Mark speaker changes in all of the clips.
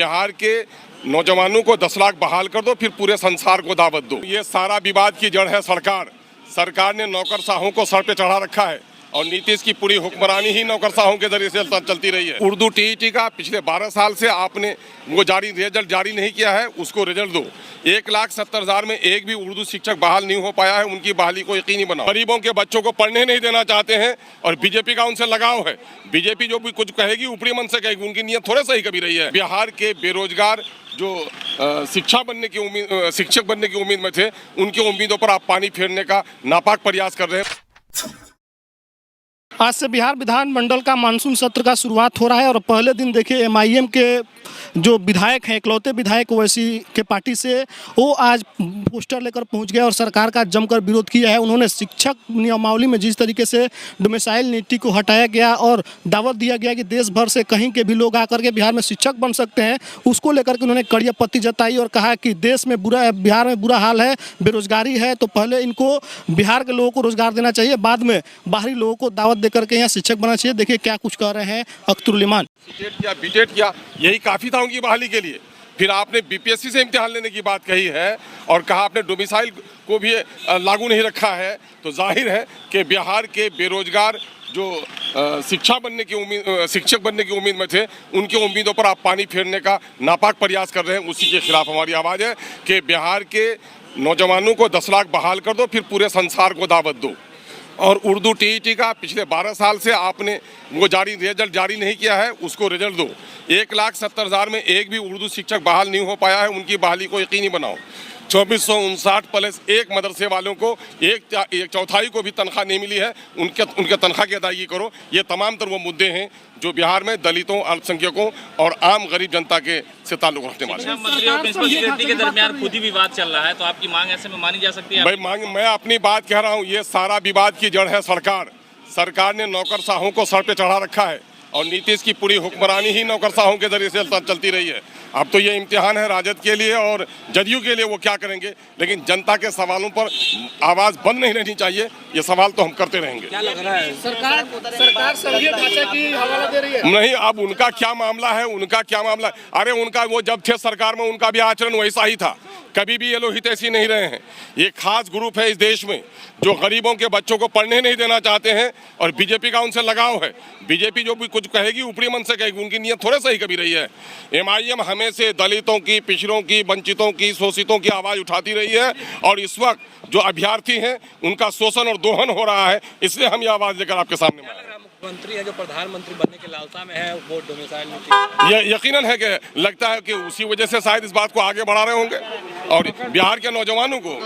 Speaker 1: बिहार के नौजवानों को 10 लाख बहाल कर दो, फिर पूरे संसार को दावत दो। ये सारा विवाद की जड़ है सरकार। सरकार ने नौकरशाहों को सर पे चढ़ा रखा है और नीतीश की पूरी हुक्मरानी ही नौकरशाहों के जरिए से चलती रही है। उर्दू टीईटी का पिछले 12 साल से आपने वो रिजल्ट जारी नहीं किया है, उसको रिजल्ट दो। 1,70,000 में एक भी उर्दू शिक्षक बहाल नहीं हो पाया है, उनकी बहाली को यकीनी बनाओ। गरीबों के बच्चों को पढ़ने नहीं देना चाहते हैं और बीजेपी का उनसे लगाव है। बीजेपी जो भी कुछ कहेगी ऊपरी मन से कहेगी, उनकी नीयत थोड़े सही कभी रही है। बिहार के बेरोजगार जो शिक्षक बनने की उम्मीद में थे, उनकी उम्मीदों पर आप पानी फेरने का नापाक प्रयास कर रहे हैं।
Speaker 2: आज से बिहार विधानमंडल का मानसून सत्र का शुरुआत हो रहा है और पहले दिन देखिए एमआईएम के जो विधायक हैं, इकलौते विधायक ओवैसी के पार्टी से, वो आज पोस्टर लेकर पहुंच गए और सरकार का जमकर विरोध किया है। उन्होंने शिक्षक नियमावली में जिस तरीके से डोमिसाइल नीति को हटाया गया और दावत दिया गया कि देश भर से कहीं के भी लोग आकर के बिहार में शिक्षक बन सकते हैं, उसको लेकर के उन्होंने कड़ी आपत्ति जताई और कहा कि बिहार में बुरा हाल है, बेरोजगारी है, तो पहले इनको बिहार के लोगों को रोजगार देना चाहिए, बाद में बाहरी लोगों को दावत देकर के यहाँ शिक्षक बनना चाहिए। देखिए क्या कुछ कह रहे हैं अख्तरुल इमान।
Speaker 1: बीटेट किया, यही काफ़ी था उनकी बहाली के लिए। फिर आपने बीपीएससी से इम्तिहान लेने की बात कही है और कहा आपने डोमिसाइल को भी लागू नहीं रखा है, तो जाहिर है कि बिहार के बेरोजगार जो शिक्षक बनने की उम्मीद में थे, उनकी उम्मीदों पर आप पानी फेरने का नापाक प्रयास कर रहे हैं। उसी के खिलाफ हमारी आवाज़ है कि बिहार के नौजवानों को 10 लाख बहाल कर दो, फिर पूरे संसार को दावत दो। और उर्दू टीईटी का पिछले 12 साल से आपने वो रिजल्ट जारी नहीं किया है, उसको रिजल्ट दो। 1,70,000 में एक भी उर्दू शिक्षक बहाल नहीं हो पाया है, उनकी बहाली को यकीनी बनाओ। 2459 प्लस एक मदरसे वालों को एक चौथाई को भी तनख्वाह नहीं मिली है, उनके तनख्वाह की अदायगी करो। ये तमाम तर वो मुद्दे हैं जो बिहार में दलितों, अल्पसंख्यकों और आम गरीब जनता के से ताल्लुक रखने वाले हैं।
Speaker 3: मंत्री और प्रिंसिपल सेक्रेटरी के दरमियान खुद ही विवाद चल रहा है, तो आपकी मांग ऐसे में मानी जा सकती है?
Speaker 1: भाई मैं अपनी बात कह रहा हूँ, ये सारा विवाद की जड़ है सरकार। सरकार ने नौकरशाहों को सर पे चढ़ा रखा है और नीतीश की पूरी हुक्मरानी ही नौकरशाहों के जरिए से चलती रही है। अब तो ये इम्तिहान है राजद के लिए और जदयू के लिए, वो क्या करेंगे, लेकिन जनता के सवालों पर आवाज़ बंद नहीं रहनी चाहिए। ये सवाल तो हम करते रहेंगे।
Speaker 3: क्या लग रहा है
Speaker 2: सरकार संघीय ढांचे की हवाला दे रही है?
Speaker 1: नहीं, अब उनका क्या मामला है, अरे उनका वो जब थे सरकार में उनका भी आचरण वैसा ही था। कभी भी ये लोग हितैषी नहीं रहे हैं। ये खास ग्रुप है इस देश में जो गरीबों के बच्चों को पढ़ने नहीं देना चाहते हैं और बीजेपी का उनसे लगाव है। बीजेपी जो भी कुछ कहेगी ऊपरी मन से कहेगी, उनकी नीयत थोड़े सही कभी रही है। एमआईएम हमेशा दलितों की, पिछड़ों की, वंचितों की, शोषितों की आवाज़ उठाती रही है और इस वक्त जो अभ्यर्थी हैं उनका शोषण और दोहन हो रहा है, इसलिए हम ये आवाज़ लेकर आपके सामने आए।
Speaker 3: मुख्यमंत्री है जो प्रधानमंत्री बनने के लालसा में है, वो डोमिसाइल नीति,
Speaker 1: ये यकीनन है कि लगता है कि उसी वजह से शायद इस बात को आगे बढ़ा रहे होंगे और बिहार के नौजवानों को।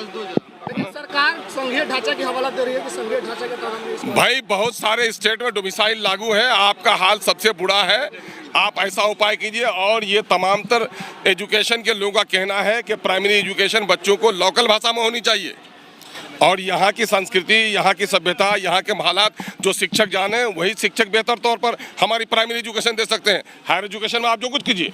Speaker 2: सरकार संघीय ढांचा की हवाला दे रही है कि संघीय ढांचा के तहत
Speaker 1: भाई बहुत सारे स्टेट में डोमिसाइल लागू है, आपका हाल सबसे बुरा है। आप ऐसा उपाय कीजिए। और ये तमाम तर एजुकेशन के लोगों का कहना है कि प्राइमरी एजुकेशन बच्चों को लोकल भाषा में होनी चाहिए और यहाँ की संस्कृति, यहाँ की सभ्यता, यहाँ के हालात जो शिक्षक जाने, वही शिक्षक बेहतर तौर पर हमारी प्राइमरी एजुकेशन दे सकते हैं। हायर एजुकेशन में आप जो कुछ कीजिए।